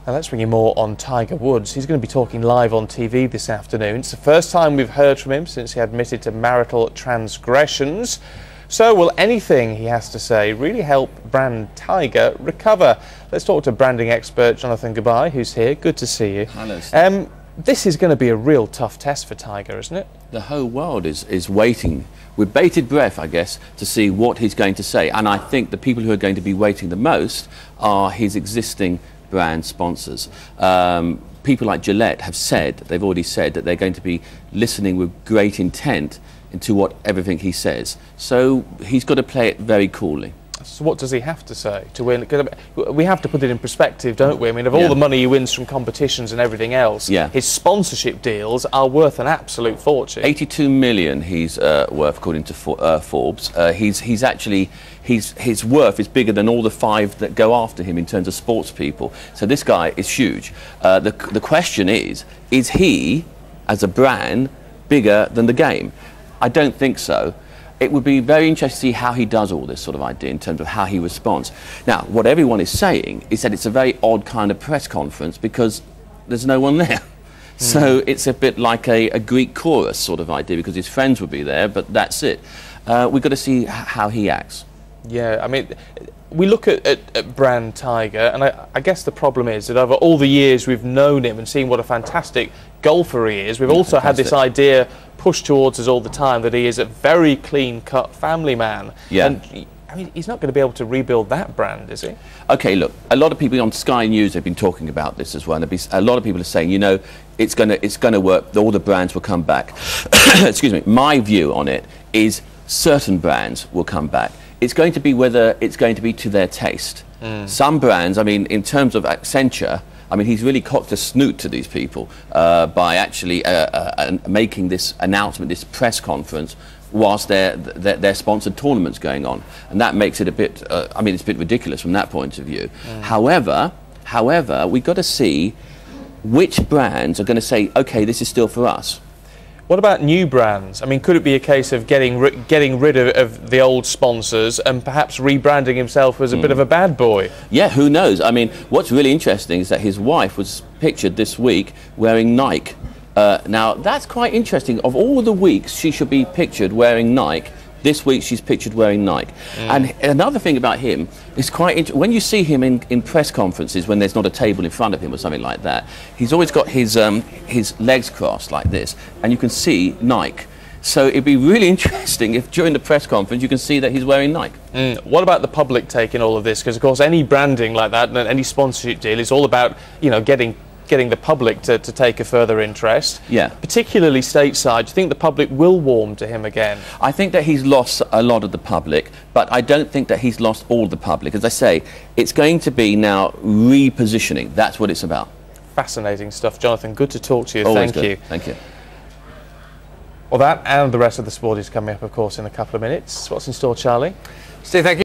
Now let's bring you more on Tiger Woods. He's going to be talking live on TV this afternoon. It's the first time we've heard from him since he admitted to marital transgressions. So will anything he has to say really help brand Tiger recover? Let's talk to branding expert Jonathan Gabay, who's here. Good to see you. Hello, Steve. This is going to be a real tough test for Tiger, isn't it? The whole world is waiting with bated breath, I guess, to see what he's going to say. And I think the people who are going to be waiting the most are his existing brand sponsors. People like Gillette have said, they've already said that they're going to be listening with great intent into everything he says. So he's got to play it very coolly. So what does he have to say to win? We have to put it in perspective, don't we? I mean, of all the money he wins from competitions and everything else, his sponsorship deals are worth an absolute fortune. 82 million he's worth, according to Forbes. He's actually, his worth is bigger than all the 5 that go after him in terms of sports people. So this guy is huge. The question is he, as a brand, bigger than the game? I don't think so. It would be very interesting to see how he does all this sort of idea in terms of how he responds. Now, what everyone is saying is that it's a very odd kind of press conference because there's no one there. So it's a bit like a Greek chorus sort of idea because his friends would be there, but that's it. We've got to see how he acts. Yeah, I mean, we look at brand Tiger, and I guess the problem is that over all the years we've known him and seen what a fantastic golfer he is, we've also had this idea pushed towards us all the time that he is a very clean-cut family man. Yeah. And I mean, he's not going to be able to rebuild that brand, is he? Okay, look, a lot of people on Sky News have been talking about this as well, and a lot of people are saying, you know, it's going to work, all the brands will come back. Excuse me. My view on it is certain brands will come back. It's going to be whether it's going to be to their taste. Some brands, I mean, in terms of Accenture, I mean, he's really cocked a snoot to these people by actually making this announcement, this press conference, whilst their sponsored tournament's going on, and that makes it a bit. I mean, it's a bit ridiculous from that point of view. However, we've got to see which brands are going to say, okay, this is still for us. What about new brands? I mean, could it be a case of getting rid of the old sponsors and perhaps rebranding himself as a bit of a bad boy? Yeah, who knows? I mean, what's really interesting is that his wife was pictured this week wearing Nike. Now, that's quite interesting. Of all the weeks she should be pictured wearing Nike, this week she's pictured wearing Nike. And another thing about him is quite interesting. When you see him in press conferences, when there's not a table in front of him or something like that, he's always got his legs crossed like this, and you can see Nike. So it'd be really interesting if during the press conference you can see that he's wearing Nike. What about the public taking all of this? Because of course any branding like that and any sponsorship deal is all about, you know, getting the public to take a further interest. Yeah. Particularly stateside. Do you think the public will warm to him again? I think that he's lost a lot of the public, but I don't think that he's lost all the public. As I say, it's going to be now repositioning. That's what it's about. Fascinating stuff, Jonathan. Good to talk to you. Always Thank good. you. Thank you. Well, that and the rest of the sport is coming up, of course, in a couple of minutes. What's in store, Charlie? Steve, thank you.